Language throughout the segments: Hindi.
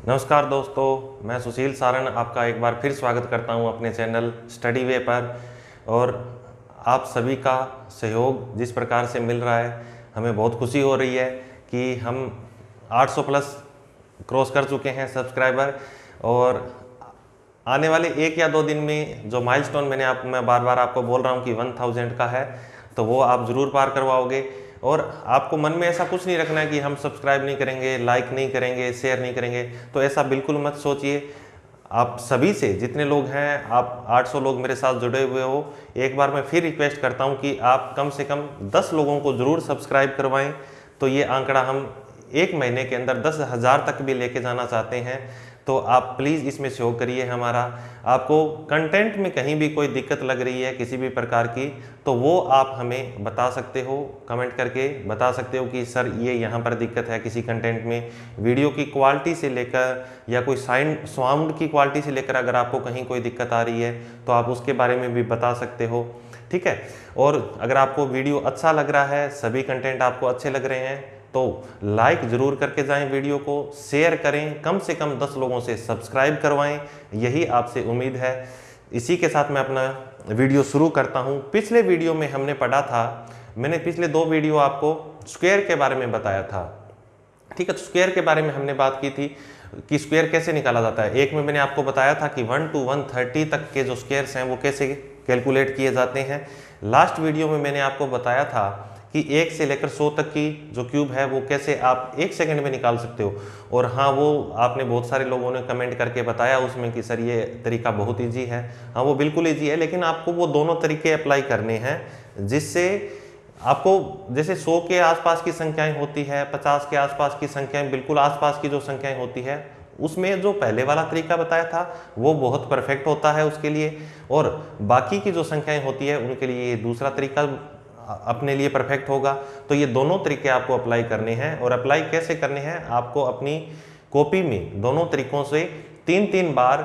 नमस्कार दोस्तों, मैं सुशील सारण आपका एक बार फिर स्वागत करता हूं अपने चैनल स्टडी वे पर। और आप सभी का सहयोग जिस प्रकार से मिल रहा है, हमें बहुत खुशी हो रही है कि हम 800 प्लस क्रॉस कर चुके हैं सब्सक्राइबर। और आने वाले 1 या 2 दिन में जो माइलस्टोन मैं बार बार आपको बोल रहा हूं कि 1000 का है, तो वो आप ज़रूर पार करवाओगे। और आपको मन में ऐसा कुछ नहीं रखना है कि हम सब्सक्राइब नहीं करेंगे, लाइक नहीं करेंगे, शेयर नहीं करेंगे, तो ऐसा बिल्कुल मत सोचिए। आप सभी से जितने लोग हैं, आप 800 लोग मेरे साथ जुड़े हुए हो, एक बार मैं फिर रिक्वेस्ट करता हूं कि आप कम से कम 10 लोगों को ज़रूर सब्सक्राइब करवाएं। तो ये आंकड़ा हम 1 महीने के अंदर 10,000 तक भी लेके जाना चाहते हैं। तो आप प्लीज़ इसमें सहयोग करिए हमारा। आपको कंटेंट में कहीं भी कोई दिक्कत लग रही है किसी भी प्रकार की, तो वो आप हमें बता सकते हो, कमेंट करके बता सकते हो कि सर ये यहाँ पर दिक्कत है किसी कंटेंट में। वीडियो की क्वालिटी से लेकर या कोई साउंड की क्वालिटी से लेकर अगर आपको कहीं कोई दिक्कत आ रही है तो आप उसके बारे में भी बता सकते हो, ठीक है। और अगर आपको वीडियो अच्छा लग रहा है, सभी कंटेंट आपको अच्छे लग रहे हैं, तो लाइक जरूर करके जाएं, वीडियो को शेयर करें, कम से कम 10 लोगों से सब्सक्राइब करवाएं, यही आपसे उम्मीद है। इसी के साथ मैं अपना वीडियो शुरू करता हूं। पिछले वीडियो में हमने पढ़ा था, मैंने पिछले 2 वीडियो आपको स्क्वायर के बारे में बताया था, ठीक है। तो स्क्वायर के बारे में हमने बात की थी कि स्क्वायर कैसे निकाला जाता है। एक में मैंने आपको बताया था कि 1 to 130 तक के जो स्क्वायर्स हैं वो कैसे कैलकुलेट किए जाते हैं। लास्ट वीडियो में मैंने आपको बताया था कि 1 से लेकर 100 तक की जो क्यूब है वो कैसे आप 1 सेकंड में निकाल सकते हो। और हाँ, वो आपने बहुत सारे लोगों ने कमेंट करके बताया उसमें कि सर ये तरीका बहुत ईजी है। हाँ, वो बिल्कुल ईजी है, लेकिन आपको वो दोनों तरीके अप्लाई करने हैं, जिससे आपको जैसे 100 के आसपास की संख्याएं होती है, 50 के आसपास की संख्याएं, बिल्कुल आसपास की जो संख्याएं होती है, उसमें जो पहले वाला तरीका बताया था वो बहुत परफेक्ट होता है उसके लिए। और बाकी की जो संख्याएं होती है उनके लिए ये दूसरा तरीका अपने लिए परफेक्ट होगा। तो ये दोनों तरीके आपको अप्लाई करने हैं। और अप्लाई कैसे करने हैं, आपको अपनी कॉपी में दोनों तरीकों से 3-3 बार,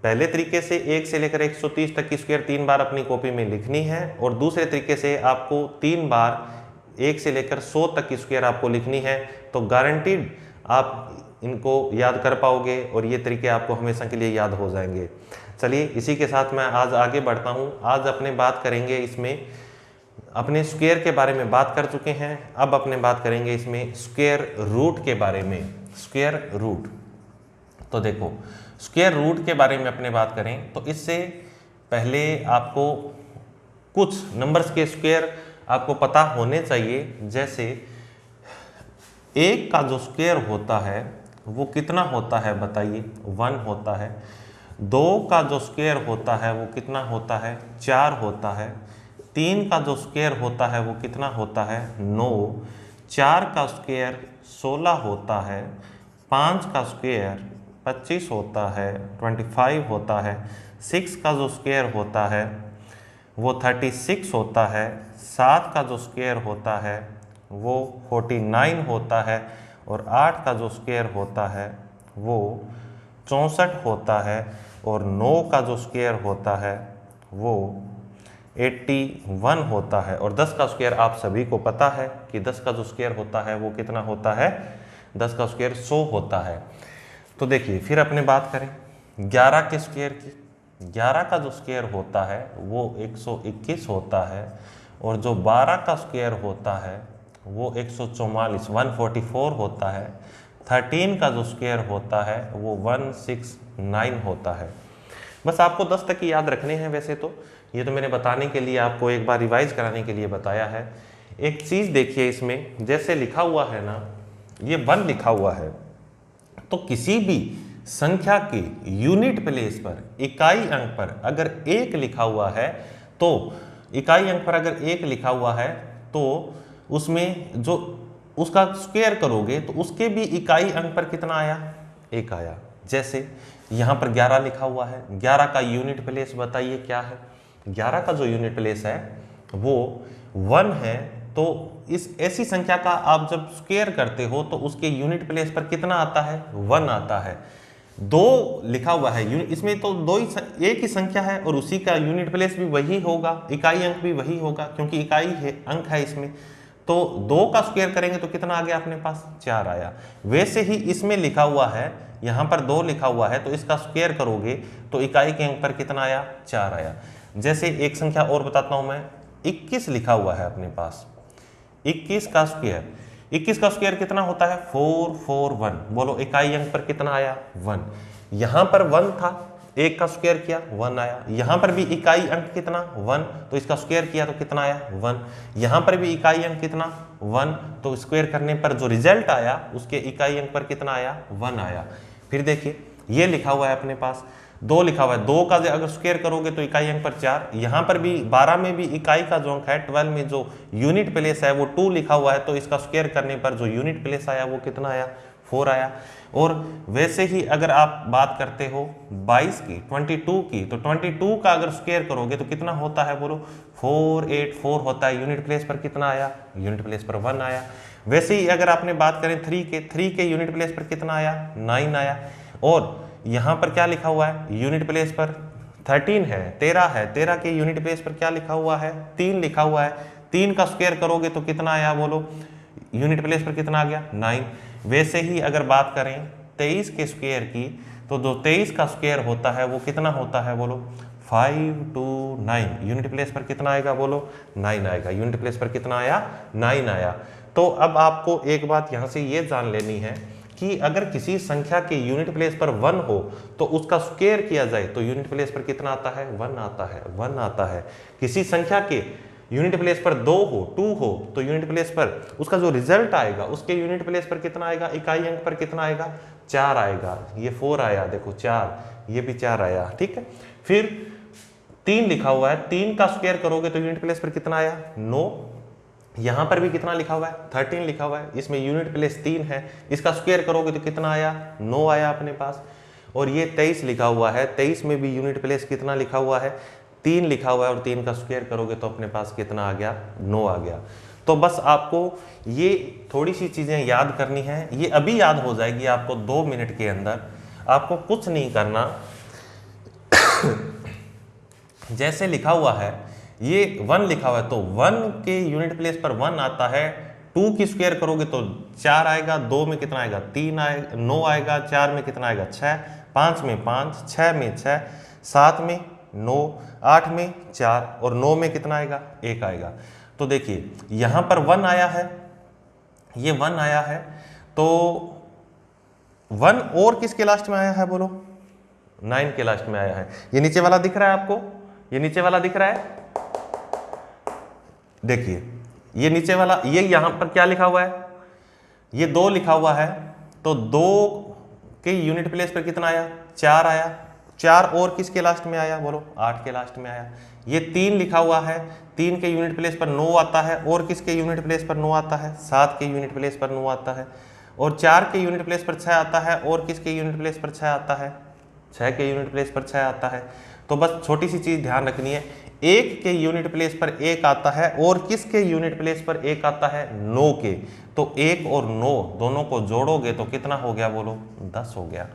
पहले तरीके से 1 से लेकर 130 तक की स्क्वायर 3 बार अपनी कॉपी में लिखनी है, और दूसरे तरीके से आपको 3 बार 1 से लेकर 100 तक की स्क्वायर आपको लिखनी है। तो गारंटीड आप इनको याद कर पाओगे और ये तरीके आपको हमेशा के लिए याद हो जाएंगे। चलिए, इसी के साथ मैं आज आगे बढ़ता हूँ। आज अपने बात करेंगे इसमें, अपने स्क्वायर के बारे में बात कर चुके हैं, अब अपने बात करेंगे इसमें स्क्वायर रूट के बारे में। स्क्वायर रूट, तो देखो, स्क्वायर रूट के बारे में अपने बात करें तो इससे पहले आपको कुछ नंबर्स के स्क्वायर आपको पता होने चाहिए। जैसे 1 का जो स्क्वायर होता है वो कितना होता है बताइए, 1 होता है। 2 का जो स्क्वायर होता है वो कितना होता है, 4 होता है। 3 का जो स्क्वायर होता है वो कितना होता है, 9। 4 का स्क्वायर 16 होता है। 5 का स्क्वायर 25 होता है, 25 होता है। 6 का जो स्क्वायर होता है वो 36 होता है। 7 का जो स्क्वायर होता है वो 49 होता है। और 8 का जो स्क्वायर होता है वो 64 होता है। और 9 का जो स्क्वायर होता है वो 81 होता है। और 10 का स्क्वायर आप सभी को पता है कि 10 का जो स्क्वायर होता है वो कितना होता है, 10 का स्क्वायर 100 होता है। तो देखिए, फिर अपने बात करें 11 के स्क्वायर की। 11 का जो स्क्वायर होता है वो 121 होता है। और जो 12 का स्क्वायर होता है वो 144 144 होता है। 13 का जो स्क्वायर होता है वो 169 होता है। बस आपको 10 तक ही याद रखने हैं। वैसे तो ये तो मैंने बताने के लिए, आपको एक बार रिवाइज कराने के लिए बताया है। एक चीज़ देखिए, इसमें जैसे लिखा हुआ है ना, ये 1 लिखा हुआ है, तो किसी भी संख्या के यूनिट प्लेस पर, इकाई अंक पर अगर 1 लिखा हुआ है, तो इकाई अंक पर अगर 1 लिखा हुआ है तो उसमें जो उसका स्क्वायर करोगे तो उसके भी इकाई अंक पर कितना आया, 1 आया। जैसे यहाँ पर 11 लिखा हुआ है, 11 का यूनिट प्लेस बताइए क्या है। 11 का जो यूनिट प्लेस है वो 1 है। तो इस ऐसी संख्या का आप जब स्क्वायर करते हो तो उसके यूनिट प्लेस पर कितना आता है, 1 आता है। 2 लिखा हुआ है, इसमें तो एक ही संख्या है और उसी का यूनिट प्लेस भी वही होगा, इकाई अंक भी वही होगा, क्योंकि इकाई है, अंक है इसमें। तो 2 का स्क्वायर करेंगे तो कितना आ गया अपने पास, 4 आया। वैसे ही इसमें लिखा हुआ है, यहाँ पर 2 लिखा हुआ है, तो इसका स्क्वायर करोगे तो इकाई के अंक पर कितना आया, 4 आया। जैसे एक संख्या और बताता हूं मैं, 21 लिखा हुआ है अपने पास, 21 का स्क्वायर, 21 का स्क्वायर कितना होता है, 441। बोलो इकाई अंक पर कितना आया, 1। यहां पर 1 था, 1 का स्क्वायर किया 1 आया। यहां पर भी इकाई अंक कितना, 1, तो इसका स्क्वायर किया तो कितना आया, 1। यहां पर भी इकाई अंक कितना, 1, तो स्क्वायर करने पर जो रिजल्ट आया उसके इकाई अंक पर कितना आया, 1 आया। फिर देखिए ये लिखा हुआ है अपने पास, 2 लिखा हुआ है, 2 का अगर स्क्वायर करोगे तो इकाई अंक पर 4। यहाँ पर भी 12 में भी इकाई का जो अंक है, 12 में जो यूनिट प्लेस है वो 2 लिखा हुआ है, तो इसका स्क्वायर करने पर जो यूनिट प्लेस आया वो कितना आया, 4 आया। और वैसे ही अगर आप बात करते हो 22 की, 22 की, तो 22 का अगर स्क्वायर करोगे तो कितना होता है, बोलो 484 होता है। यूनिट प्लेस पर कितना आया, यूनिट प्लेस पर 1 आया। वैसे ही अगर आपने बात करें 3 के यूनिट प्लेस पर कितना आया, 9 आया। और यहां पर क्या लिखा हुआ है, यूनिट प्लेस पर 13 है, 13 है, 13 के यूनिट प्लेस पर क्या लिखा हुआ है, 3 लिखा हुआ है। 3 का स्क्वायर करोगे तो कितना आया, बोलो यूनिट प्लेस पर कितना आ गया, 9। वैसे ही अगर बात करें 23 के स्क्वायर की, तो जो 23 का स्क्वायर होता है वो कितना होता है, बोलो 529। यूनिट प्लेस पर कितना आएगा, बोलो 9 आएगा। यूनिट प्लेस पर कितना आया, 9 आया। तो अब आपको एक बात यहां से ये जान लेनी है कि अगर किसी संख्या के यूनिट प्लेस पर 1 हो तो उसका स्क्वायर किया जाए तो यूनिट प्लेस पर कितना आता है, 1 आता है, 1 आता है। किसी संख्या के यूनिट प्लेस पर 2 हो, 2 हो, तो यूनिट प्लेस पर उसका जो रिजल्ट आएगा उसके यूनिट प्लेस पर कितना आएगा, इकाई अंक पर कितना आएगा, 4 आएगा। ये 4 आया, देखो 4, ये भी 4 आया, ठीक है। फिर 3 लिखा हुआ है, 3 का स्क्वायर करोगे तो यूनिट प्लेस पर कितना आया, 9। यहां पर भी कितना लिखा हुआ है, 13 लिखा हुआ है, इसमें यूनिट प्लेस 3 है, इसका स्क्वायर करोगे तो कितना आया, 9 आया अपने पास। और ये 23 लिखा हुआ है, 23 में भी यूनिट प्लेस कितना लिखा हुआ है, 3 लिखा हुआ है, और 3 का स्क्वायर करोगे तो अपने पास कितना आ गया, 9 आ गया। तो बस आपको ये थोड़ी सी चीजें याद करनी है, ये अभी याद हो जाएगी आपको 2 मिनट के अंदर। आपको कुछ नहीं करना जैसे लिखा हुआ है ये 1 लिखा हुआ है, तो 1 के यूनिट प्लेस पर 1 आता है। 2 की स्क्वायर करोगे तो 4 आएगा, 2 में कितना आएगा, 3 आएगा, 9 आएगा, 4 में कितना आएगा, 6, 5 में 5, 6 में 6, 7 में 9, 8 में 4, और 9 में कितना आएगा, 1 आएगा। तो देखिए यहां पर 1 आया है, ये 1 आया है, तो 1 और किसके लास्ट में आया है, बोलो 9 के लास्ट में आया है। ये नीचे वाला दिख रहा है आपको, ये नीचे वाला दिख रहा है, देखिए ये नीचे वाला, ये यहां पर क्या लिखा हुआ है, ये 2 लिखा हुआ है, तो 2 के यूनिट प्लेस पर कितना आया, 4 आया। 4 और किसके लास्ट में आया, बोलो 8 के लास्ट में आया। ये 3 लिखा हुआ है, 3 के यूनिट प्लेस पर 9 आता है, और किसके यूनिट प्लेस पर 9 आता है, 7 के यूनिट प्लेस पर 9 आता है। और 4 के यूनिट प्लेस पर 6 आता है, और किसके यूनिट प्लेस पर 6 आता है, 6 के यूनिट प्लेस पर 6 आता है। तो बस छोटी सी चीज ध्यान रखनी है, 1 के यूनिट प्लेस पर 1 आता है, और किसके यूनिट प्लेस पर 1 आता है, 9 के। तो 1 और 9 दोनों को जोड़ोगे तो कितना हो गया, बोलो 10 हो गया।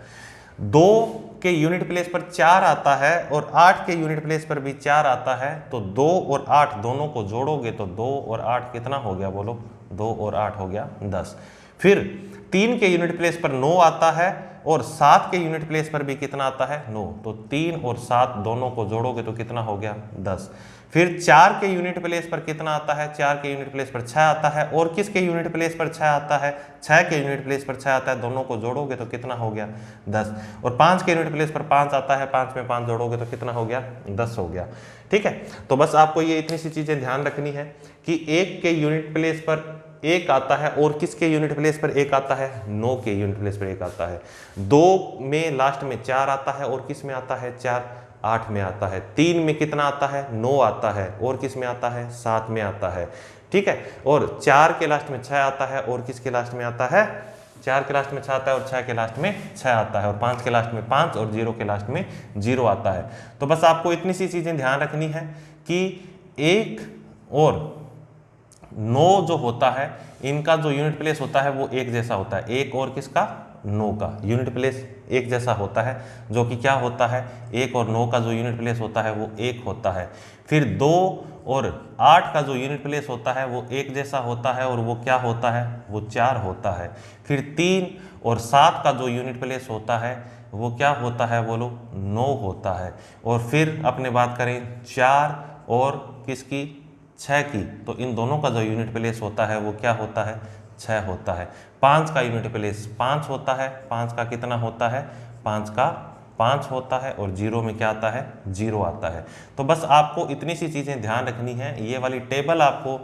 2 के यूनिट प्लेस पर 4 आता है, और 8 के यूनिट प्लेस पर भी 4 आता है, तो 2 और 8 दोनों को जोड़ोगे तो 2 और 8 कितना हो गया, बोलो 2 और 8 हो गया 10। फिर 3 के यूनिट प्लेस पर 9 आता है, और 7 के यूनिट प्लेस पर भी कितना आता है, 9, तो 3 और 7 दोनों को जोड़ोगे तो कितना हो गया, 10। फिर 4 के यूनिट प्लेस पर कितना आता है, 4 के यूनिट प्लेस पर 6 आता है, और किसके यूनिट प्लेस पर 6 आता है, 6 के यूनिट प्लेस पर 6 आता है, दोनों को जोड़ोगे तो कितना हो गया, 10। और 5 के यूनिट प्लेस पर 5 आता है, 5 में 5 जोड़ोगे तो कितना हो गया, 10 हो गया। ठीक है, तो बस आपको ये इतनी सी चीजें ध्यान रखनी है कि 1 के यूनिट प्लेस पर 1 आता है, और किसके यूनिट प्लेस पर 1 आता है, 9 के यूनिट प्लेस पर 1 आता है। 2 में लास्ट में 4 आता है, और किस में आता है, 4, 8 में आता है। 3 में कितना आता है, 9 आता है, और किस में आता है, 7 में आता है। ठीक है, और 4 के लास्ट में 6 आता है, और किसके लास्ट में आता है, 4 के लास्ट में 6 आता है, और 6 के लास्ट में 6 आता है, और 5 के लास्ट में 5, और 0 के लास्ट में 0 आता है। तो बस आपको इतनी सी चीजें ध्यान रखनी है कि 1 और 9 जो होता है, इनका जो यूनिट प्लेस होता है वो एक जैसा होता है, 1 और किसका, 9 का यूनिट प्लेस एक जैसा होता है, जो कि क्या होता है 1 और 9 का जो यूनिट प्लेस होता है वो 1 होता है। फिर 2 और 8 का जो यूनिट प्लेस होता है वो एक जैसा होता है और वो क्या होता है, वो 4 होता है। फिर 3 और 7 का जो यूनिट प्लेस होता है वो क्या होता है, बोलो 9 होता है। और फिर अपने बात करें 4 और किसकी, 6 की, तो इन दोनों का जो यूनिट प्लेस होता है वो क्या होता है, 6 होता है। 5 का यूनिट प्लेस 5 होता है, 5 का कितना होता है, 5 का 5 होता है, और 0 में क्या आता है, 0 आता है। तो बस आपको इतनी सी चीज़ें ध्यान रखनी है। ये वाली टेबल आपको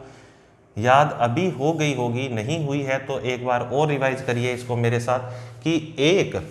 याद अभी हो गई होगी, नहीं हुई है तो एक बार और रिवाइज करिए इसको मेरे साथ कि 1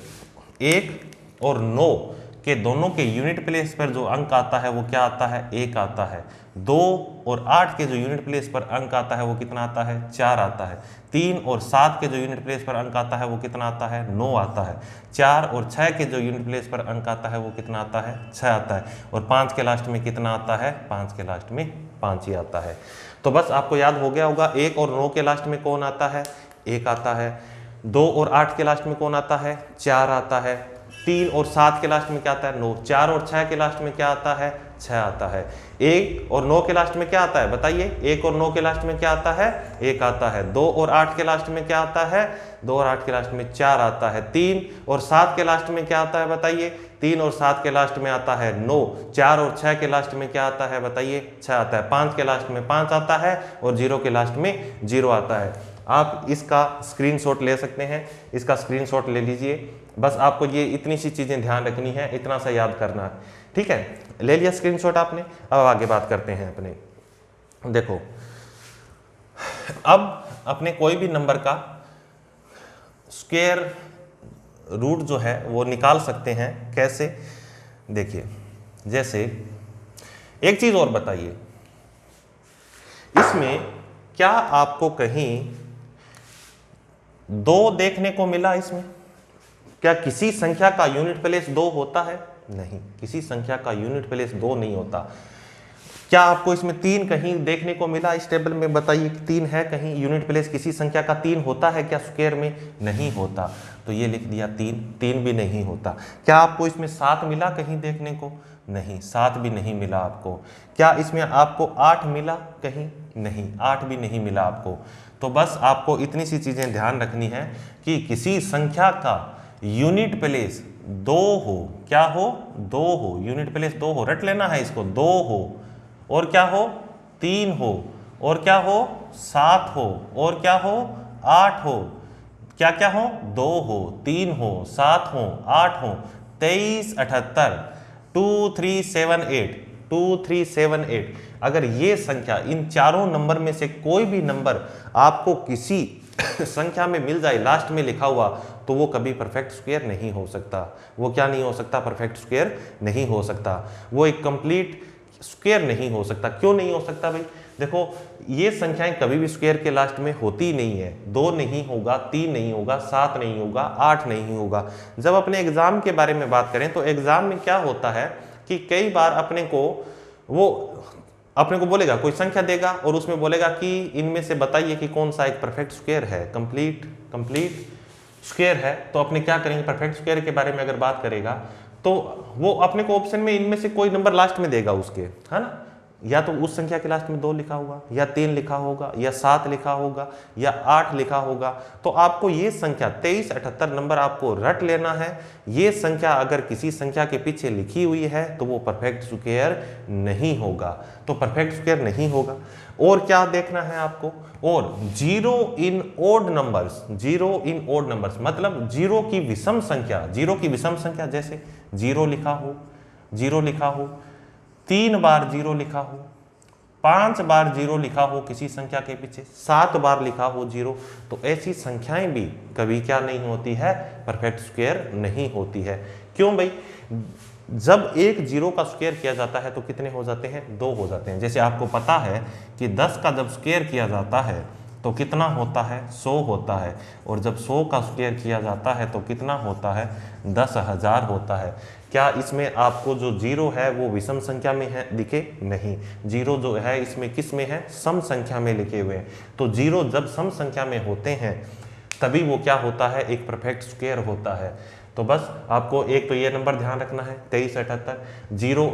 और 9 के दोनों के यूनिट प्लेस पर जो अंक आता है वो क्या आता है, 1 आता है। 2 और 8 के जो यूनिट प्लेस पर अंक आता है वो कितना आता है, 4 आता है। 3 और 7 के जो यूनिट प्लेस पर अंक आता है वो कितना आता है, 9 आता है। 4 और 6 के जो यूनिट प्लेस पर अंक आता है वो कितना आता है, 6 आता है। और 5 के लास्ट में कितना आता है, 5 के लास्ट में 5 ही आता है। तो बस आपको याद हो गया होगा 1 और 9 के लास्ट में कौन आता है, 1 आता है। 2 और 8 के लास्ट में कौन आता है, 4 आता है। 3 और 7 के लास्ट में क्या आता है, 9। 4 और 6 के लास्ट में क्या आता है, 6 आता है। 1 और 9 के लास्ट में क्या आता है, बताइए, 1 और 9 के लास्ट में क्या आता है, 1 आता है। 2 और 8 के लास्ट में क्या आता है, 2 और 8 के लास्ट में 4 आता है। 3 और 7 के लास्ट में क्या आता है, बताइए, 3 और 7 के लास्ट में आता है 9। 4 और 6 के लास्ट में क्या आता है, बताइए, 6 आता है। 5 के लास्ट में 5 आता है और 0 के लास्ट में 0 आता है। आप इसका स्क्रीनशॉट ले सकते हैं, इसका स्क्रीनशॉट ले लीजिए। बस आपको ये इतनी सी चीज़ें ध्यान रखनी है, इतना सा याद करना है, ठीक है। ले लिया स्क्रीनशॉट आपने। अब आगे बात करते हैं अपने, देखो अब अपने कोई भी नंबर का स्क्वायर रूट जो है वो निकाल सकते हैं। कैसे, देखिए, जैसे एक चीज़ और बताइए, इसमें क्या आपको कहीं 2 देखने को मिला? इसमें क्या किसी संख्या का यूनिट प्लेस 2 होता है? नहीं, किसी संख्या का यूनिट प्लेस 2 नहीं होता। क्या आपको इसमें 3 कहीं देखने को मिला? इस टेबल में बताइए कि 3 है कहीं, यूनिट प्लेस किसी संख्या का 3 होता है क्या स्क्वायर में? नहीं होता, तो ये लिख दिया 3 भी नहीं होता। क्या आपको इसमें 7 मिला कहीं देखने को? नहीं, 7 भी नहीं मिला आपको। क्या इसमें आपको 8 मिला कहीं? नहीं, 8 भी नहीं मिला आपको। तो बस आपको इतनी सी चीज़ें ध्यान रखनी है कि किसी संख्या का यूनिट प्लेस 2 हो, क्या हो, 2 हो, यूनिट प्लेस 2 हो, रट लेना है इसको, 2 हो, और क्या हो, 3 हो, और क्या हो, 7 हो, और क्या हो, 8 हो। क्या क्या हो, 2 हो, 3 हो, 7 हो, 8 हो। 23, 78, 2378, 2378। अगर ये संख्या, इन चारों नंबर में से कोई भी नंबर आपको किसी संख्या में मिल जाए लास्ट में लिखा हुआ, तो वो कभी परफेक्ट स्क्वायर नहीं हो सकता। वो क्या नहीं हो सकता, परफेक्ट स्क्वायर नहीं हो सकता, वो एक कंप्लीट स्क्वायर नहीं हो सकता। क्यों नहीं हो सकता भाई? देखो, ये संख्याएं कभी भी स्क्वायर के लास्ट में होती नहीं है। 2 नहीं होगा, 3 नहीं होगा, 7 नहीं होगा, 8 नहीं होगा। जब अपने एग्जाम के बारे में बात करें तो एग्जाम में क्या होता है कि कई बार अपने को बोलेगा, कोई संख्या देगा और उसमें बोलेगा कि इनमें से बताइए कि कौन सा एक परफेक्ट स्क्वायर है, कंप्लीट स्क्वायर है। तो अपने क्या करेंगे, परफेक्ट स्क्वायर के बारे में अगर बात करेगा तो वो अपने को ऑप्शन में इनमें से कोई नंबर लास्ट में देगा उसके, है ना, या तो उस संख्या के लास्ट में 2 लिखा होगा, या 3 लिखा होगा, या 7 लिखा होगा, या 8 लिखा होगा। तो आपको ये संख्या 2378 नंबर आपको रट लेना है। ये संख्या अगर किसी संख्या के पीछे लिखी हुई है तो वो परफेक्ट स्क्वायर नहीं होगा, तो परफेक्ट स्क्वायर नहीं होगा। और क्या देखना है आपको, और 0 इन ओड नंबर्स, 0 इन ओड नंबर्स मतलब 0 की विषम संख्या, 0 की विषम संख्या, जैसे 0 लिखा हो, 0 लिखा हो, 3 बार 0 लिखा हो, 5 बार 0 लिखा हो किसी संख्या के पीछे, 7 बार लिखा हो 0, तो ऐसी संख्याएं भी कभी क्या नहीं होती है, परफेक्ट स्क्वायर नहीं होती है। क्यों भाई? जब एक 0 का स्क्वायर किया जाता है तो कितने हो जाते हैं, 2 हो जाते हैं। जैसे आपको पता है कि 10 का जब स्क्वायर किया जाता है तो कितना होता है, 100 होता है, और जब 100 का स्क्वायर किया जाता है तो कितना होता है, 10,000 होता है। क्या इसमें आपको जो 0 है वो विषम संख्या में है दिखे? नहीं, 0 जो है इसमें किस में है, सम संख्या में लिखे हुए हैं। तो 0 जब सम संख्या में होते हैं तभी वो क्या होता है, एक परफेक्ट स्क्वायर होता है। तो बस आपको एक तो ये नंबर ध्यान रखना है 2378। जीरो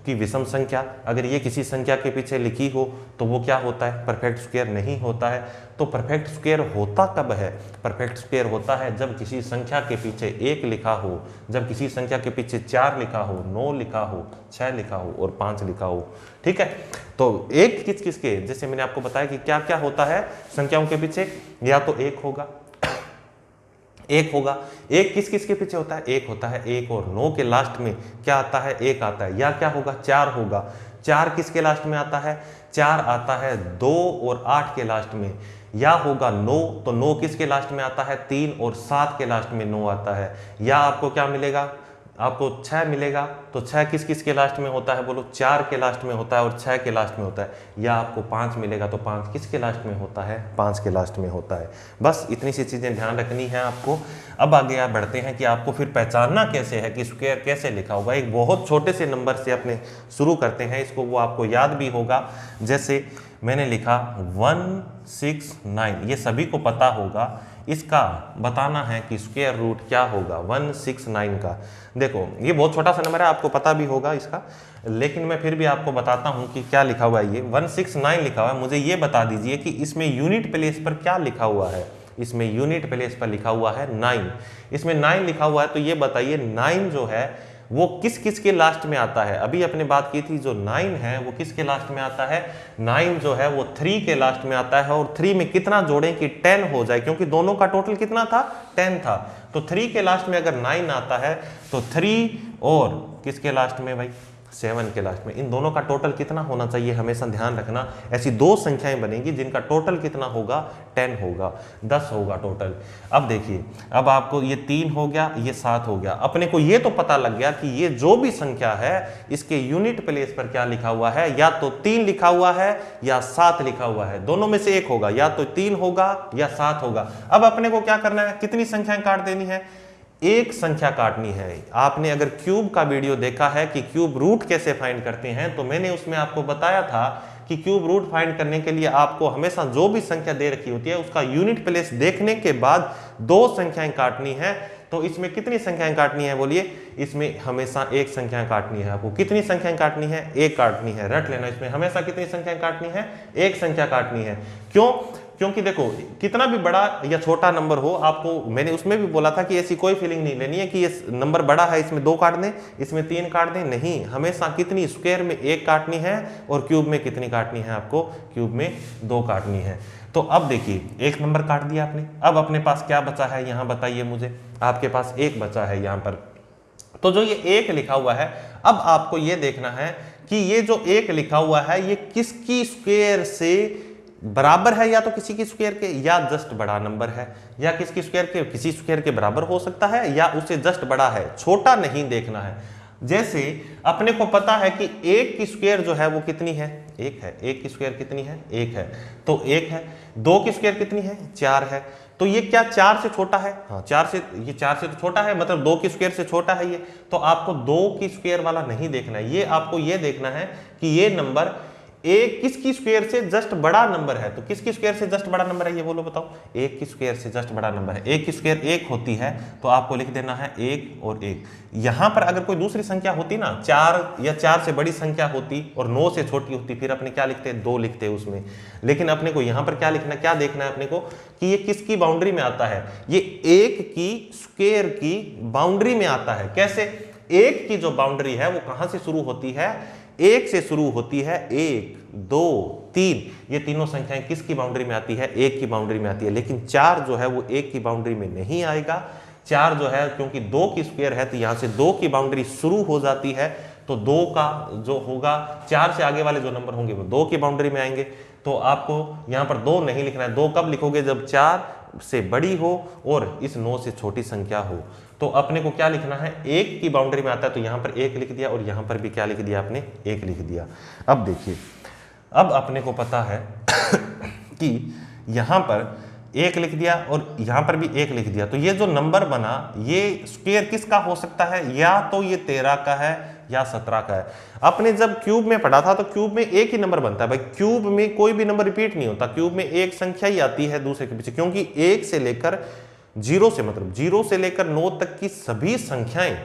की विषम संख्या अगर ये किसी संख्या के पीछे लिखी हो तो वो क्या होता है, परफेक्ट स्क्वायर नहीं होता है। तो परफेक्ट स्क्वायर होता कब है, परफेक्ट स्क्वायर होता है जब किसी संख्या के पीछे 1 लिखा हो, जब किसी संख्या के पीछे 4 लिखा हो, 9 लिखा हो, 6 लिखा हो और 5 लिखा हो। ठीक है, तो एक किस किस के, जैसे मैंने आपको बताया कि क्या क्या होता है संख्याओं के पीछे, या तो एक होगा, एक होगा, एक किस किस के पीछे होता है, एक होता है, एक और 9 के लास्ट में क्या आता है, एक आता है। या क्या होगा, 4 होगा, 4 किसके लास्ट में आता है, 4 आता है 2 और 8 के लास्ट में। या होगा 9, तो 9 किसके लास्ट में आता है, 3 और 7 के लास्ट में 9 आता है। या आपको क्या मिलेगा, आपको 6 मिलेगा, तो 6 किस किस के लास्ट में होता है, बोलो 4 के लास्ट में होता है और 6 के लास्ट में होता है। या आपको 5 मिलेगा, तो 5 किसके लास्ट में होता है, 5 के लास्ट में होता है। बस इतनी सी चीज़ें ध्यान रखनी है आपको। अब आगे आप बढ़ते हैं कि आपको फिर पहचानना कैसे है कि स्क्वायर कैसे लिखा होगा। एक बहुत छोटे से नंबर से अपने शुरू करते हैं, इसको वो आपको याद भी होगा। जैसे मैंने लिखा 169, ये सभी को पता होगा। इसका बताना है कि स्क्वायर रूट क्या होगा 169 का। देखो ये बहुत छोटा सा नंबर है, आपको पता भी होगा इसका, लेकिन मैं फिर भी आपको बताता हूं कि क्या लिखा हुआ है। ये 169 लिखा हुआ है, मुझे ये बता दीजिए कि इसमें यूनिट प्लेस पर क्या लिखा हुआ है। इसमें यूनिट प्लेस पर लिखा हुआ है 9, इसमें 9 लिखा हुआ है, तो ये बताइए 9 जो है वो किस किस के लास्ट में आता है। अभी अपने बात की थी, जो 9 है वो किसके लास्ट में आता है, 9 जो है वो 3 के लास्ट में आता है। और 3 में कितना जोड़ें कि 10 हो जाए, क्योंकि दोनों का टोटल कितना था, 10 था। तो 3 के लास्ट में अगर 9 आता है तो 3 और किसके लास्ट में भाई, 7 के लास्ट में, इन दोनों का टोटल कितना होना चाहिए, हमेशा ध्यान रखना। ऐसी दो संख्याएं बनेंगी जिनका टोटल कितना होगा, 10 होगा, 10 होगा टोटल। अब देखिए, अब आपको ये 3 हो गया, ये 7 हो गया। अपने को ये तो पता लग गया कि ये जो भी संख्या है इसके यूनिट प्लेस पर क्या लिखा हुआ है, या तो 3 लिखा हुआ है या 7 लिखा हुआ है, दोनों में से एक होगा, या तो 3 होगा या 7 होगा। अब अपने को क्या करना है, कितनी संख्याएं काट देनी है, एक संख्या काटनी है। आपने अगर क्यूब का वीडियो देखा है कि क्यूब रूट कैसे फाइंड करते हैं, तो मैंने उसमें आपको बताया था कि क्यूब रूट फाइंड करने के लिए आपको हमेशा जो भी संख्या दे रखी होती है उसका यूनिट प्लेस देखने के बाद 2 संख्याएं काटनी है। तो इसमें कितनी संख्याएं काटनी है, बोलिए, इसमें हमेशा एक संख्या काटनी है। आपको कितनी संख्याएं काटनी है, एक काटनी है, रट लेना। इसमें हमेशा कितनी संख्याएं काटनी है, एक संख्या काटनी है। क्यों, क्योंकि देखो कितना भी बड़ा या छोटा नंबर हो, आपको मैंने उसमें भी बोला था कि ऐसी कोई फीलिंग नहीं लेनी है कि ये नंबर बड़ा है इसमें 2 काट दें, इसमें 3 काट दें, नहीं। हमेशा कितनी, स्क्वायर में 1 काटनी है और क्यूब में कितनी काटनी है, आपको क्यूब में 2 काटनी है। तो अब देखिए, एक नंबर काट दिया आपने, अब अपने पास क्या बचा है यहाँ बताइए मुझे, आपके पास 1 बचा है यहाँ पर। तो जो ये 1 लिखा हुआ है, अब आपको ये देखना है कि ये जो 1 लिखा हुआ है ये किसकी स्क्वायर से बराबर है, या तो किसी की स्क्वायर के, या जस्ट बड़ा नंबर है, या किसकी स्क्वायर के, किसी स्क्वायर के बराबर हो सकता है, या उससे जस्ट बड़ा है, छोटा नहीं देखना है। जैसे अपने को पता है कि 1 की स्क्वायर जो है वो कितनी है, 1 है। 1 की स्क्वायर कितनी है, 1 है, तो 1 है। 2 की स्क्वायर कितनी है, 4 है। तो ये क्या 4 से छोटा है, हाँ 4 से, ये 4 से तो छोटा है, मतलब 2 की स्क्वायर से छोटा है ये। तो आपको 2 की स्क्वायर वाला नहीं देखना है, ये आपको ये देखना है कि ये नंबर 1 किसकी स्क्वायर से जस्ट बड़ा नंबर है। तो किसकी स्क्वायर से जस्ट बड़ा नंबर है, ये बोलो बताओ। 1 की स्क्वायर से जस्ट बड़ा नंबर है, 1 की स्क्वायर 1 होती है, तो आपको लिख देना है 1 और 1। यहां पर अगर कोई दूसरी संख्या होती ना, 4 या 4 से बड़ी संख्या होती और 9 से छोटी होती, फिर अपने क्या लिखते, 2 लिखते उसमें। लेकिन अपने को यहां पर क्या लिखना, क्या देखना है अपने को कि ये किसकी बाउंड्री में आता है, ये 1 की स्क्वायर की बाउंड्री में आता है। कैसे, 1 की जो बाउंड्री है वो कहां से शुरू होती है, 1 से शुरू होती है। 1, 2, 3, ये तीनों संख्याएं किसकी बाउंड्री में आती है, 1 की बाउंड्री में आती है। लेकिन 4 जो है वो 1 की बाउंड्री में नहीं आएगा। 4 जो है, क्योंकि 2 की स्क्वायर है, तो यहां से 2 की बाउंड्री शुरू हो जाती है, तो 2 का जो होगा, 4 से आगे वाले जो नंबर होंगे वो 2 की बाउंड्री में आएंगे। तो आपको यहां पर 2 नहीं लिखना है, 2 कब लिखोगे, जब 4 से बड़ी हो और इस 9 से छोटी संख्या हो। तो अपने को क्या लिखना है, 1 की बाउंड्री में आता है, तो यहां पर 1 लिख दिया, और यहां पर भी क्या लिख दिया आपने, 1 लिख दिया। अब देखिए, अब अपने को पता है कि यहां पर 1 लिख दिया और यहां पर भी 1 लिख दिया, तो ये जो नंबर बना, ये स्क्वायर किसका हो सकता है, या तो ये 13 का है, या 17 का है। आपने जब क्यूब में पढ़ा था तो क्यूब में एक ही नंबर बनता है भाई, क्यूब में कोई भी नंबर रिपीट नहीं होता, क्यूब में एक संख्या ही आती है दूसरे के पीछे, क्योंकि 1 से लेकर 0 से मतलब 0 से लेकर 9 तक की सभी संख्याएं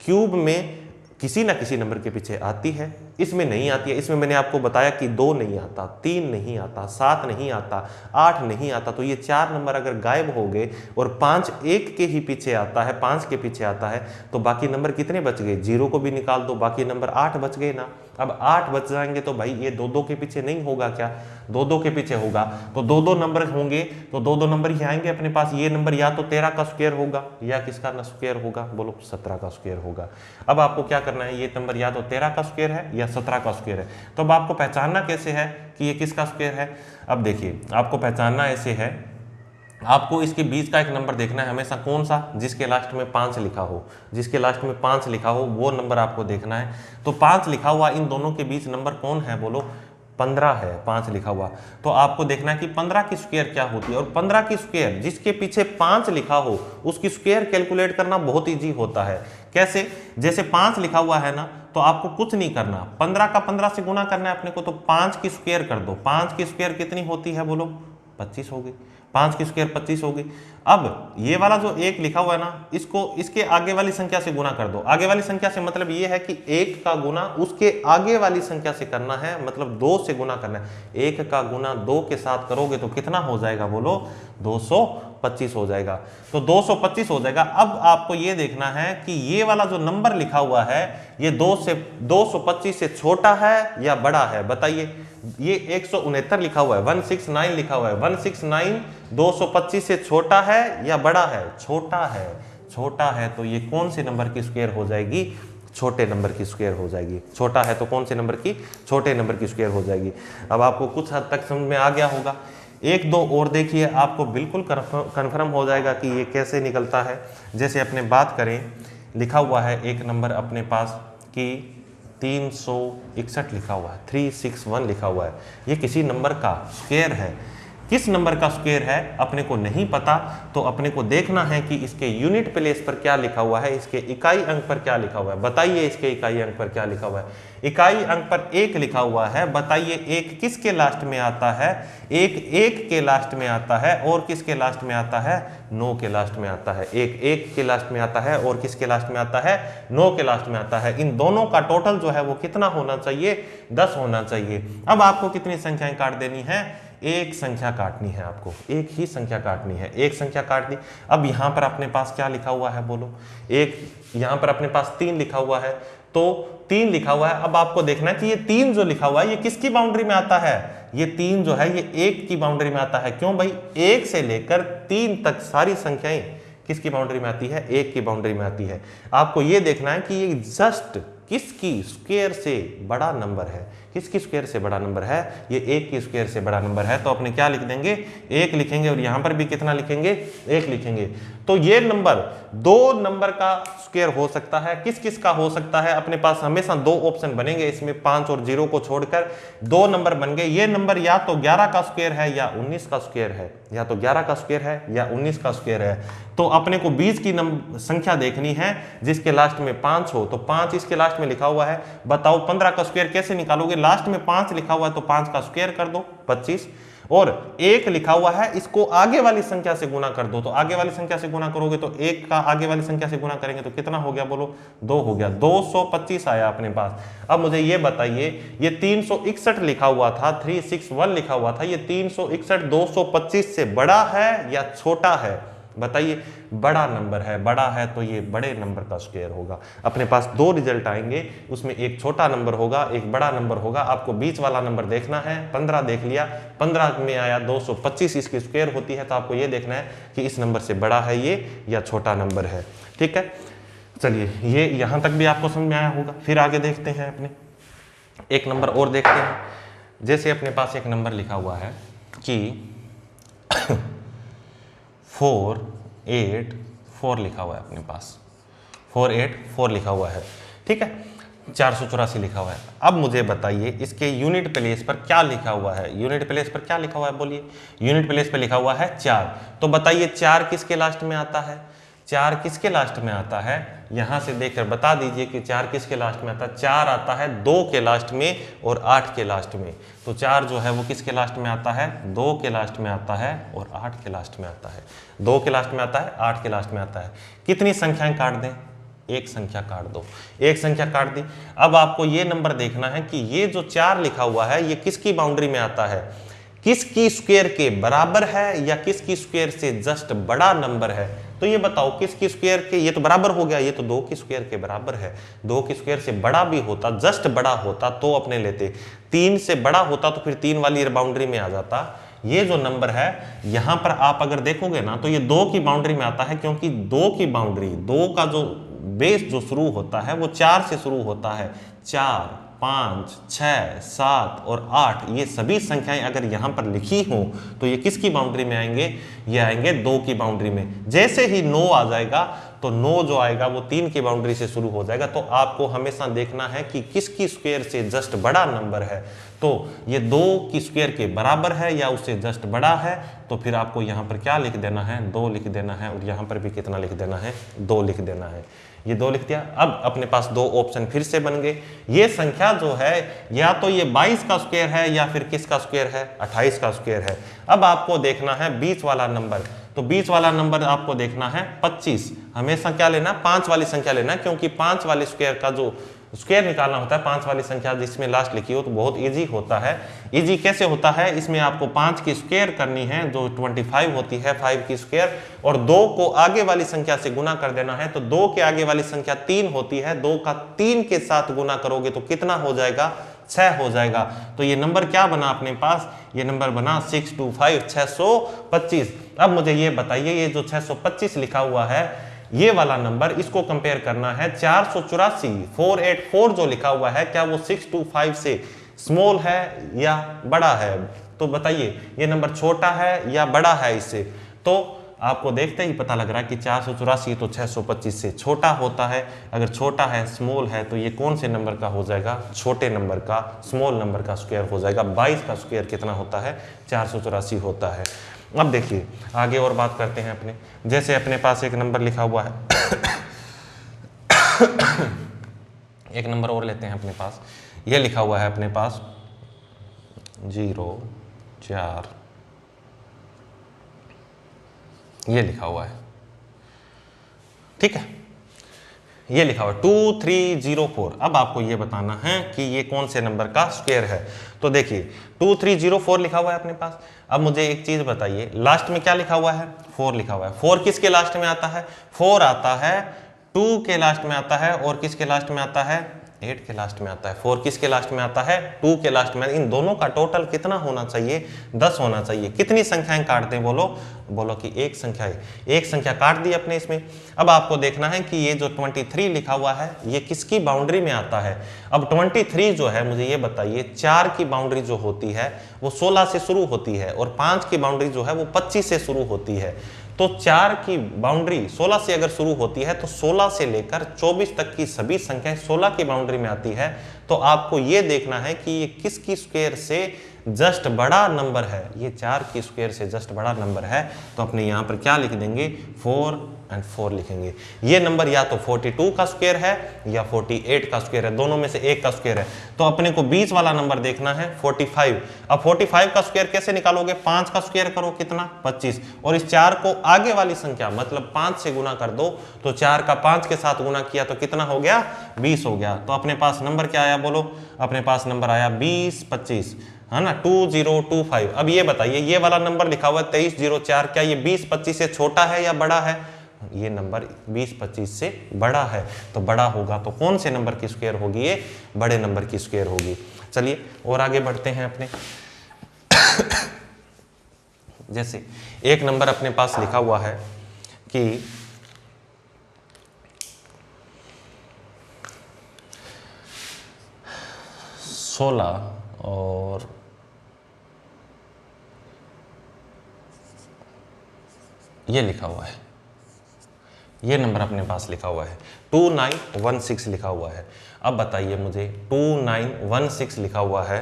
क्यूब में किसी ना किसी नंबर के पीछे आती है। इसमें नहीं आती है, इसमें मैंने आपको बताया कि 2 नहीं आता, 3 नहीं आता, 7 नहीं आता, 8 नहीं आता, तो ये 4 नंबर अगर गायब हो गए और 5 1 के ही पीछे आता है, 5 के पीछे आता है, तो बाकी नंबर कितने बच गए? 0 को भी निकाल दो, बाकी नंबर 8 बच गए ना। अब 8 बच जाएंगे तो भाई ये 2 2 के पीछे नहीं होगा क्या? 2 2 के पीछे होगा, तो 2 2 नंबर होंगे तो 2 2 नंबर ही आएंगे अपने पास। ये नंबर या तो 13 का स्क्वायर होगा या किसका ना स्क्वायर होगा? बोलो 17 का स्क्वायर होगा। अब आपको क्या करना है, ये नंबर या तो 13 का स्क्वायर है या 17 का स्क्वायर है। तो अब आपको पहचानना कैसे है कि ये किसका स्क्वायर है? अब देखिए आपको पहचानना ऐसे है, आपको इसके बीच का एक नंबर देखना है हमेशा, कौन सा? जिसके लास्ट में 5 लिखा हो, जिसके लास्ट में 5 लिखा हो वो नंबर आपको देखना है। तो 5 लिखा हुआ इन दोनों के बीच नंबर कौन है? बोलो 15 है, 5 लिखा हुआ। तो आपको देखना है कि 15 की स्क्वायर क्या होती है, और 15 की स्क्वायर जिसके पीछे 5 लिखा हो उसकी स्क्वायर कैलकुलेट करना बहुत ईजी होता है। कैसे? जैसे 5 लिखा हुआ है ना, तो आपको कुछ नहीं करना, 15 का 15 से गुना करना है अपने को, तो 5 की स्क्वायर कर दो। 5 की स्क्वायर कितनी होती है? बोलो 25 होगी। 5 की स्क्वायर 25 होगी। अब ये वाला जो 1 लिखा हुआ है ना, इसको इसके आगे वाली संख्या से गुना कर दो। आगे वाली संख्या से मतलब ये है कि 1 का गुना उसके आगे वाली संख्या से करना है, मतलब 2 से गुना करना है। 1 का गुना 2 के साथ करोगे तो कितना हो जाएगा? बोलो 225 हो जाएगा। तो 225 हो जाएगा। अब आपको ये देखना है कि ये वाला जो नंबर लिखा हुआ है ये 225 से छोटा है या बड़ा है? बताइए। ये 169 लिखा हुआ है, 169 लिखा हुआ है, 169 225 से छोटा है या बड़ा है? छोटा है। छोटा है तो ये कौन से नंबर की स्क्वायर हो जाएगी? छोटे नंबर की स्क्वायर हो जाएगी। छोटा है तो कौन से नंबर की? छोटे नंबर की स्क्वायर हो जाएगी। अब आपको कुछ हद तक समझ में आ गया होगा। 1 2 और देखिए, आपको बिल्कुल कन्फर्म हो जाएगा कि ये कैसे निकलता है। जैसे अपने बात करें, लिखा हुआ है एक नंबर अपने पास कि 361 लिखा हुआ है, 361 लिखा हुआ है। ये किसी नंबर का स्क्वायर है। किस नंबर का स्क्वायर है अपने को नहीं पता, तो अपने को देखना है कि इसके यूनिट प्लेस पर क्या लिखा हुआ है, इसके इकाई अंक पर क्या लिखा हुआ है। बताइए इसके इकाई अंक पर क्या लिखा हुआ है? इकाई अंक पर 1 लिखा हुआ है। बताइए 1 किसके लास्ट में आता है? 1 के लास्ट में आता है, और किसके लास्ट में आता है? 9 के लास्ट में आता है। 1 के लास्ट में आता है और किसके लास्ट में आता है? 9 के लास्ट में आता है। इन दोनों का टोटल जो है वो कितना होना चाहिए? 10 होना चाहिए। अब आपको कितनी संख्याएं काट देनी है? एक संख्या काटनी है आपको, एक ही संख्या काटनी है, एक संख्या काट दी। अब यहां पर अपने पास क्या लिखा हुआ है? बोलो एक। यहां पर अपने पास 3 लिखा हुआ है, तो 3 लिखा हुआ है। अब आपको देखना है कि ये 3 जो लिखा हुआ है ये किसकी बाउंड्री में आता है? ये 3 जो है ये 1 की बाउंड्री में आता है। क्यों भाई? 1 से लेकर 3 तक सारी संख्याएं किसकी बाउंड्री में आती है? 1 की बाउंड्री में आती है। आपको ये देखना है कि ये जस्ट किसकी स्क्वायर से बड़ा नंबर है? किसकी स्क्वायर से बड़ा नंबर है? ये 1 की स्क्वायर से बड़ा नंबर है। तो अपने क्या लिख देंगे? 1 लिखेंगे, और यहां पर भी कितना लिखेंगे? 1 लिखेंगे। तो ये नंबर 2 नंबर का स्क्वायर हो सकता है। किस किस का हो सकता है? अपने पास हमेशा 2 ऑप्शन बनेंगे, इसमें 5 और 0 को छोड़कर 2 नंबर बन गए। ये नंबर या तो 11 का स्क्वायर है या 19 का स्क्वायर है, या तो 11 का स्क्वायर है या 19 का स्क्वायर है। तो अपने को बीच की संख्या देखनी है जिसके लास्ट में 5 हो, तो 5 इसके लास्ट में लिखा हुआ है। बताओ 15 का स्क्वायर कैसे निकालोगे? लास्ट में 5 लिखा हुआ है तो 5 का स्क्वायर कर दो 25, और 1 लिखा हुआ है इसको आगे वाली संख्या से गुना कर दो। तो आगे वाली संख्या से गुना करोगे तो 1 का आगे वाली संख्या से गुना करेंगे तो कितना हो गया? बोलो 2 हो गया। 225 आया अपने पास। अब मुझे ये बताइए, ये 361 लिखा हुआ था, 361 लिखा हुआ था, ये 361 225 से बड़ा है या छोटा है? बताइए। बड़ा नंबर है। बड़ा है तो ये बड़े नंबर का स्क्वायर होगा। अपने पास 2 रिजल्ट आएंगे, उसमें एक छोटा नंबर होगा, एक बड़ा नंबर होगा। आपको बीच वाला नंबर देखना है। 15 देख लिया, 15 में आया 225 इसकी स्क्वायर होती है, तो आपको ये देखना है कि इस नंबर से बड़ा है ये या छोटा नंबर है। ठीक है, चलिए ये यहां तक भी आपको समझ में आया होगा। फिर आगे देखते हैं, अपने एक नंबर और देखते हैं। जैसे अपने पास एक नंबर लिखा हुआ है कि 484 लिखा हुआ है अपने पास, 484 लिखा हुआ है। ठीक है, 484 लिखा हुआ है। अब मुझे बताइए इसके यूनिट प्लेस पर क्या लिखा हुआ है? यूनिट प्लेस पर क्या लिखा हुआ है? बोलिए। यूनिट प्लेस पर लिखा हुआ है 4। तो बताइए 4 किसके लास्ट में आता है? 4 किसके लास्ट में आता है, यहां से देखकर बता दीजिए कि 4 किसके लास्ट में आता है। 4 आता है 2 के लास्ट में और 8 के लास्ट में। तो 4 जो है वो किसके लास्ट में आता है, 2 के लास्ट में आता है और 8 के लास्ट में आता है। 2 के लास्ट में आता है, 8 के लास्ट में आता है। कितनी संख्याएं काट दें, एक संख्या काट दो, एक संख्या काट दी। अब आपको ये नंबर देखना है कि ये जो 4 लिखा हुआ है ये किसकी बाउंड्री में आता है, किसकी स्क्वायर के बराबर है या किसकी स्क्वायर से जस्ट बड़ा नंबर है। तो ये बताओ किसकी स्क्वायर के, ये तो बराबर हो गया, ये तो 2 की स्क्वायर के बराबर है। 2 की स्क्वायर से बड़ा भी होता, जस्ट बड़ा होता तो अपने लेते, 3 से बड़ा होता तो फिर 3 वाली बाउंड्री में आ जाता। ये जो नंबर है यहां पर आप अगर देखोगे ना तो ये 2 की बाउंड्री में आता है, क्योंकि 2 की बाउंड्री, 2 का जो बेस जो शुरू होता है वो 4 से शुरू होता है। 4, 5, 6, 7 और 8 ये सभी संख्याएं अगर यहां पर लिखी हो तो ये किसकी बाउंड्री में आएंगे, ये आएंगे 2 की बाउंड्री में। जैसे ही 9 आ जाएगा तो 9 जो आएगा वो 3 की बाउंड्री से शुरू हो जाएगा। तो आपको हमेशा देखना है कि किसकी स्क्वायर से जस्ट बड़ा नंबर है। तो ये 2 की स्क्वायर के बराबर है या उससे जस्ट बड़ा है, तो फिर आपको यहाँ पर क्या लिख देना है, 2 लिख देना है। और यहाँ पर भी कितना लिख देना है, 2 लिख देना है। ये 2 लिख दिया। अब अपने पास 2 ऑप्शन फिर से बन गए। ये संख्या जो है या तो ये 22 का स्क्वायर है या फिर किसका स्क्वायर है, 28 का स्क्वायर है। अब आपको देखना है 20 वाला नंबर। तो 20 वाला नंबर आपको देखना है 25। हमेशा क्या लेना, 5 वाली संख्या लेना, क्योंकि 5 वाले स्क्वायर का जो स्क्वायर निकालना होता है, 5 वाली संख्या जिसमें लास्ट लिखी हो तो बहुत इजी होता है। इजी कैसे होता है, इसमें आपको 5 की स्क्वायर करनी है जो 25 होती है, 5 की स्क्वायर, और 2 को आगे वाली संख्या से गुना कर देना है। तो 2 के आगे वाली संख्या 3 होती है, 2 का 3 के साथ गुना करोगे तो कितना हो जाएगा, 6 हो जाएगा। तो ये नंबर क्या बना अपने पास, ये नंबर बना 625, 625। अब मुझे ये बताइए, ये जो 625 लिखा हुआ है ये वाला नंबर, इसको कंपेयर करना है 484, 484 जो लिखा हुआ है, क्या वो 625 से स्मॉल है या बड़ा है। तो बताइए ये नंबर छोटा है या बड़ा है इससे। तो आपको देखते ही पता लग रहा है कि 484 तो 625 से छोटा होता है। अगर छोटा है, स्मॉल है, तो ये कौन से नंबर का हो जाएगा, छोटे नंबर का, स्मॉल नंबर का स्क्वायर हो जाएगा। 22 का स्क्वायर कितना होता है, 484 होता है। अब देखिए आगे और बात करते हैं अपने, जैसे अपने पास एक नंबर लिखा हुआ है एक नंबर और लेते हैं अपने पास। ये लिखा हुआ है अपने पास 0, 4, ये लिखा हुआ है, ठीक है, ये लिखा हुआ 2304। अब आपको ये बताना है कि ये कौन से नंबर का स्क्वायर है। तो देखिए 2304 लिखा हुआ है अपने पास। अब मुझे एक चीज बताइए, लास्ट में क्या लिखा हुआ है, 4 लिखा हुआ है। 4 किसके लास्ट में आता है, 4 आता है 2 के लास्ट में आता है, और किसके लास्ट में आता है, 8 के लास्ट में आता है। 4 किसके लास्ट में आता है, 2 के लास्ट में। इन दोनों का टोटल कितना होना चाहिए, 10 होना चाहिए। कितनी संख्याएं काट दें, बोलो बोलो कि एक संख्या है, एक संख्या काट दी अपने इसमें। अब आपको देखना है कि ये जो 23 लिखा हुआ है ये किसकी बाउंड्री में आता है। अब 23 जो है, मुझे ये बताइए, 4 की बाउंड्री जो होती है वो 16 से शुरू होती है, और 5 की बाउंड्री जो है वो 25 से शुरू होती है। तो 4 की बाउंड्री 16 से अगर शुरू होती है तो 16 से लेकर 24 तक की सभी संख्याएं 16 की बाउंड्री में आती है। तो आपको ये देखना है कि ये किसकी स्क्वायर से जस्ट बड़ा नंबर है, ये 4 की स्क्वायर से जस्ट बड़ा नंबर है। तो अपने यहाँ पर क्या लिख देंगे, 4 और 4 लिखेंगे। ये नंबर या तो 42 का स्क्वायर है या 48 का स्क्वायर है, दोनों में से एक का स्क्वायर है। तो अपने को 20 वाला नंबर देखना है 45। अब 45 का स्क्वायर कैसे निकालोगे, 5 का स्क्वायर करो, कितना, 25, और इस 4 को आगे वाली संख्या मतलब 5 से गुना कर दो। तो 4 का 5 के साथ गुना किया तो कितना हो गया, 20 हो गया। तो अपने पास नंबर क्या आया, बोलो, अपने पास नंबर आया 20, 25, है ना, 2025। अब ये बताइए, ये वाला नंबर लिखा हुआ है 2304, क्या ये 20, 25 से छोटा है या बड़ा है, ये नंबर 20, 25 से बड़ा है। तो बड़ा होगा तो कौन से नंबर की स्क्वायर होगी, ये बड़े नंबर की स्क्वायर होगी। चलिए और आगे बढ़ते हैं अपने जैसे एक नंबर अपने पास लिखा हुआ है कि 16 और ये लिखा हुआ है, ये नंबर अपने पास लिखा हुआ है 2916 लिखा हुआ है। अब बताइए मुझे 2916 लिखा हुआ है,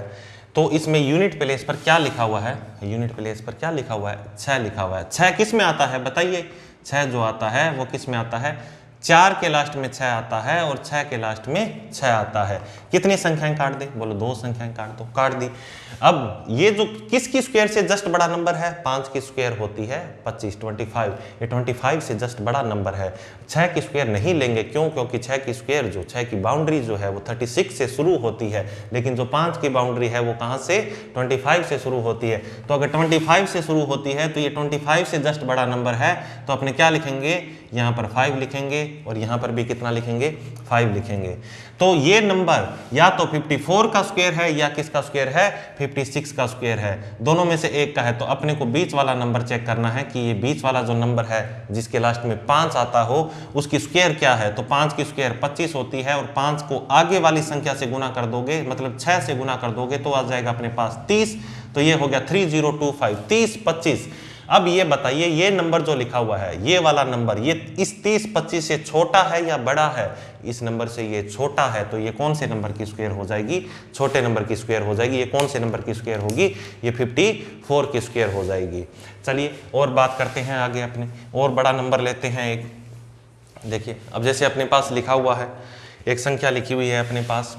तो इसमें यूनिट प्लेस पर क्या लिखा हुआ है, यूनिट प्लेस पर क्या लिखा हुआ है, 6 लिखा हुआ है। 6 किस में आता है बताइए, 6 जो आता है वो किस में आता है, 4 के लास्ट में 6 आता है और 6 के लास्ट में 6 आता है। कितनी संख्याएं काट दे, बोलो 2 संख्याएं काट दो, काट दी। अब ये जो किसकी स्क्वायर से जस्ट बड़ा नंबर है, 5 की स्क्वायर होती है 25, 25, ये 25 से जस्ट बड़ा नंबर है। 6 की स्क्वायर नहीं लेंगे, क्यों, क्योंकि 6 की स्क्वायर जो 6 की बाउंड्री जो है वो 36 से शुरू होती है, लेकिन जो 5 की बाउंड्री है वो कहाँ से, 25 से शुरू होती है। तो अगर 25 से शुरू होती है तो ये 25 से जस्ट बड़ा नंबर है, तो अपने क्या लिखेंगे, यहाँ पर 5 लिखेंगे और यहाँ पर भी कितना लिखेंगे, 5 लिखेंगे। तो ये नंबर या तो 54 का स्क्वायर है या किसका स्क्वायर है, 56 का स्क्वायर है, दोनों में से एक का है। तो अपने को बीच वाला नंबर चेक करना है कि ये बीच वाला जो नंबर है जिसके लास्ट में 5 आता हो उसकी स्क्वायर क्या है। तो 5 की स्क्वायर 25 होती है और 5 को आगे वाली संख्या से गुना कर दोगे, मतलब 6 से गुना कर दोगे तो आ जाएगा अपने पास 30। तो ये हो गया 3025, 30 25। अब ये बताइए, ये नंबर जो लिखा हुआ है, ये वाला नंबर, ये इस 30 25 से छोटा है या बड़ा है, इस नंबर से ये छोटा है, तो ये कौन से नंबर की स्क्वायर हो जाएगी, छोटे नंबर की स्क्वायर हो जाएगी। ये कौन से नंबर की स्क्वायर होगी, ये 54 की स्क्वायर हो जाएगी। चलिए और बात करते हैं आगे, अपने और बड़ा नंबर लेते हैं एक। देखिए अब जैसे अपने पास लिखा हुआ है, एक संख्या लिखी हुई है अपने पास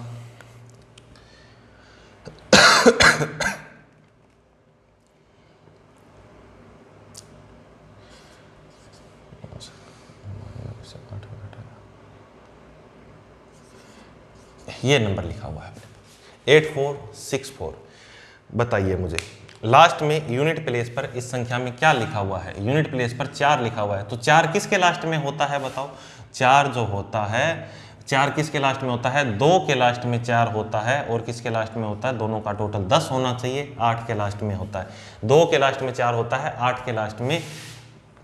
ये नंबर लिखा हुआ है 8464। बताइए मुझे लास्ट में यूनिट प्लेस पर इस संख्या में क्या लिखा हुआ है, यूनिट प्लेस पर 4 लिखा हुआ है। तो 4 किसके लास्ट में होता है, बताओ। 4 जो होता है, 4 किसके लास्ट में होता है, 2 के लास्ट में 4 होता है और किसके लास्ट में होता है, दोनों का टोटल 10 होना चाहिए, 8 के लास्ट में होता है। 2 के लास्ट में 4 होता है, 8 के लास्ट में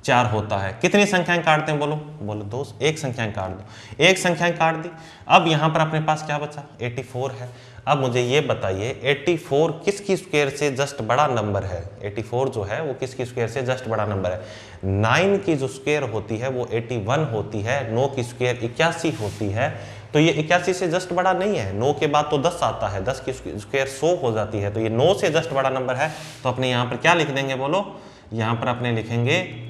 4 होता है। कितनी संख्याएं काटते हैं, बोलो बोलो 2, एक संख्याएं काट दो, एक संख्याएं काट दी। अब यहां पर अपने पास क्या बचा, 84 है। अब मुझे ये बताइए 84 किसकी स्क्वायर से जस्ट बड़ा नंबर है, 84 जो है वो किसकी स्क्वायर से जस्ट बड़ा नंबर है। 9 की जो स्क्वायर होती है वो 81 होती है, 9 की स्क्वायर 81 होती है, तो ये 81 से जस्ट बड़ा नहीं है। 9 के बाद तो 10 आता है, 10 की स्क्वायर 100 हो जाती है, तो ये 9 से जस्ट बड़ा नंबर है। तो अपने यहाँ पर क्या लिख देंगे, बोलो, यहाँ पर अपने लिखेंगे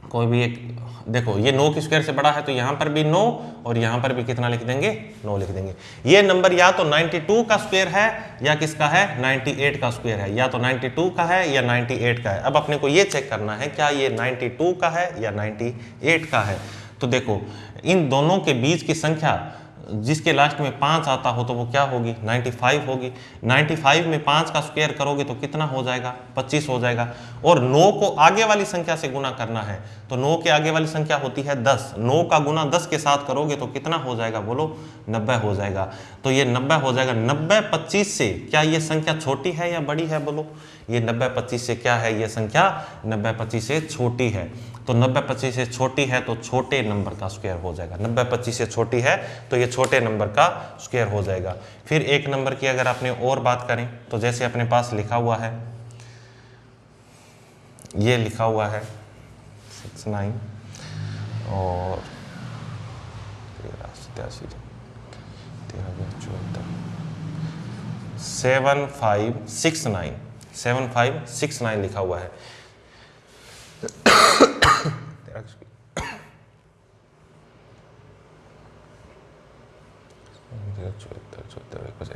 कोई भी एक, देखो ये 9 की स्क्वायर से बड़ा है तो यहाँ पर भी 9 और यहाँ पर भी कितना लिख देंगे, 9 लिख देंगे। ये नंबर या तो 92 का स्क्वायर है या किसका है, 98 का स्क्वायर है, या तो 92 का है या 98 का है। अब अपने को ये चेक करना है क्या ये 92 का है या 98 का है। तो देखो इन दोनों के बीच की संख्या जिसके लास्ट में 5 आता हो तो वो क्या होगी, 95 होगी। 95 में 5 का स्क्वायर करोगे तो कितना हो जाएगा, 25 हो जाएगा। और 9 को आगे वाली संख्या से गुना करना है, तो 9 के आगे वाली संख्या होती है 10, 9 का गुना 10 के साथ करोगे तो कितना हो जाएगा, बोलो 90 हो जाएगा। तो ये 90 हो जाएगा। 90 25 से क्या ये संख्या छोटी है या बड़ी है, बोलो। ये 90 25 से क्या है, ये संख्या 90 25 से छोटी है। तो 90 25 से छोटी है तो छोटे नंबर का स्क्वायर हो जाएगा। 90 25 से छोटी है तो ये छोटे नंबर का स्क्वायर हो जाएगा। फिर एक नंबर की अगर आपने और बात करें तो जैसे अपने पास लिखा हुआ है, ये लिखा हुआ है 69 और 7569 लिखा हुआ है।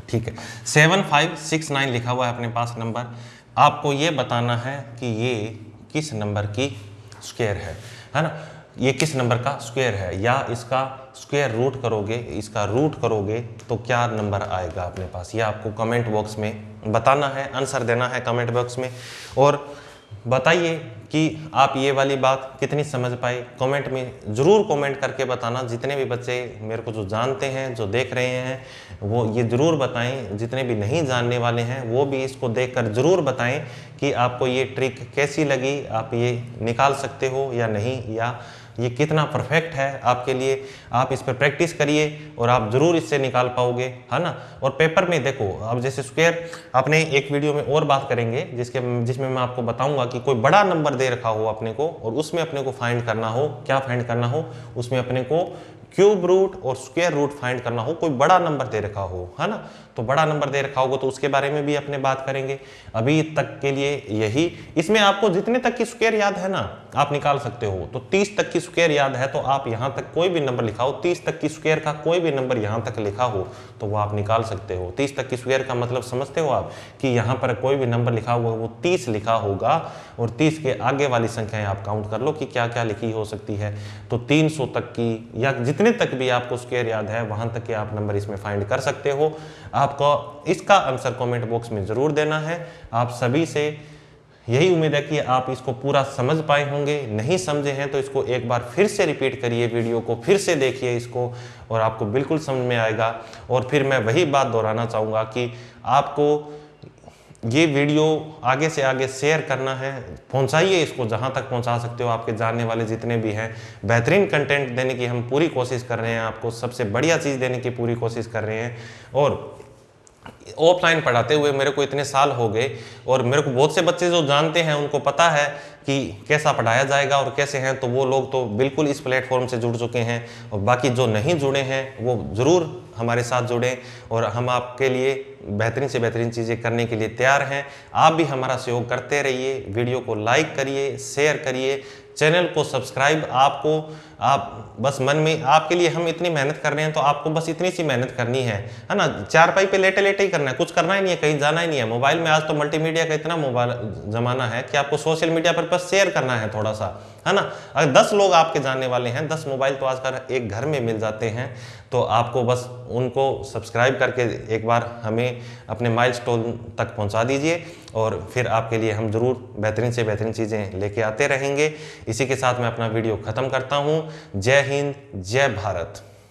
ठीक है, 7569 लिखा हुआ है अपने पास नंबर। आपको ये बताना है कि ये किस नंबर की स्क्वायर है ना, ये किस नंबर का स्क्वायर है, या इसका स्क्वायर रूट करोगे, इसका रूट करोगे तो क्या नंबर आएगा अपने पास, ये आपको कमेंट बॉक्स में बताना है, आंसर देना है कमेंट बॉक्स में। और बताइए कि आप ये वाली बात कितनी समझ पाए, कमेंट में ज़रूर कमेंट करके बताना। जितने भी बच्चे मेरे को जो जानते हैं, जो देख रहे हैं, वो ये ज़रूर बताएं। जितने भी नहीं जानने वाले हैं वो भी इसको देखकर ज़रूर बताएं कि आपको ये ट्रिक कैसी लगी, आप ये निकाल सकते हो या नहीं, या ये कितना परफेक्ट है आपके लिए। आप इस पर प्रैक्टिस करिए और आप ज़रूर इससे निकाल पाओगे, है ना। और पेपर में देखो, अब जैसे स्क्वायर अपने एक वीडियो में और बात करेंगे जिसमें मैं आपको बताऊंगा कि कोई बड़ा नंबर दे रखा हो अपने को और उसमें अपने को फाइंड करना हो, क्या फाइंड करना हो, उसमें अपने को क्यूब रूट और स्क्वायर रूट फाइंड करना हो, कोई बड़ा नंबर दे रखा हो, है ना, तो बड़ा नंबर दे रखा होगा तो उसके बारे में भी अपने बात करेंगे। अभी तक के लिए यही, इसमें आपको जितने तक की स्क्वायर याद है ना आप निकाल सकते हो। तो 30 तक की स्क्वायर याद है तो आप यहां तक कोई भी नंबर लिखा हो, 30 तक की स्क्वायर का कोई भी नंबर यहां तक लिखा हो तो वो आप निकाल सकते हो। 30 तक की स्क्वायर का मतलब समझते हो आप, कि यहां पर कोई भी नंबर लिखा हुआ वो 30 लिखा होगा और 30 के आगे वाली संख्याएं आप काउंट कर लो कि क्या क्या लिखी हो सकती है। तो 300 तक की या जितने तक भी आपको स्क्वायर याद है वहां तक के आप नंबर इसमें फाइंड कर सकते हो। आपको इसका आंसर कमेंट बॉक्स में जरूर देना है। आप सभी से यही उम्मीद है कि आप इसको पूरा समझ पाए होंगे, नहीं समझे हैं तो इसको एक बार फिर से रिपीट करिए, वीडियो को फिर से देखिए इसको, और आपको बिल्कुल समझ में आएगा। और फिर मैं वही बात दोहराना चाहूँगा कि आपको ये वीडियो आगे से आगे शेयर करना है, पहुंचाइए इसको जहां तक पहुंचा सकते हो। आपके जानने वाले जितने भी हैं, बेहतरीन कंटेंट देने की हम पूरी कोशिश कर रहे हैं, आपको सबसे बढ़िया चीज़ देने की पूरी कोशिश कर रहे हैं। और ऑफलाइन पढ़ाते हुए मेरे को इतने साल हो गए और मेरे को बहुत से बच्चे जो जानते हैं उनको पता है कि कैसा पढ़ाया जाएगा और कैसे हैं, तो वो लोग तो बिल्कुल इस प्लेटफॉर्म से जुड़ चुके हैं। और बाकी जो नहीं जुड़े हैं वो ज़रूर हमारे साथ जुड़ें और हम आपके लिए बेहतरीन से बेहतरीन चीज़ें करने के लिए तैयार हैं। आप भी हमारा सहयोग करते रहिए, वीडियो को लाइक करिए, शेयर करिए, चैनल को सब्सक्राइब। आपको आप बस मन में, आपके लिए हम इतनी मेहनत कर रहे हैं तो आपको बस इतनी सी मेहनत करनी है ना। चारपाई पे लेटे लेटे ही करना है, कुछ करना ही नहीं है, कहीं जाना ही नहीं है। मोबाइल में आज तो मल्टीमीडिया का इतना मोबाइल जमाना है कि आपको सोशल मीडिया पर बस शेयर करना है थोड़ा सा, है ना। अगर 10 लोग आपके जानने वाले हैं, 10 मोबाइल तो आजकल एक घर में मिल जाते हैं, तो आपको बस उनको सब्सक्राइब करके एक बार हमें अपने माइलस्टोन तक पहुंचा दीजिए और फिर आपके लिए हम जरूर बेहतरीन से बेहतरीन चीज़ें लेके आते रहेंगे। इसी के साथ मैं अपना वीडियो ख़त्म करता हूँ। जय हिंद, जय भारत।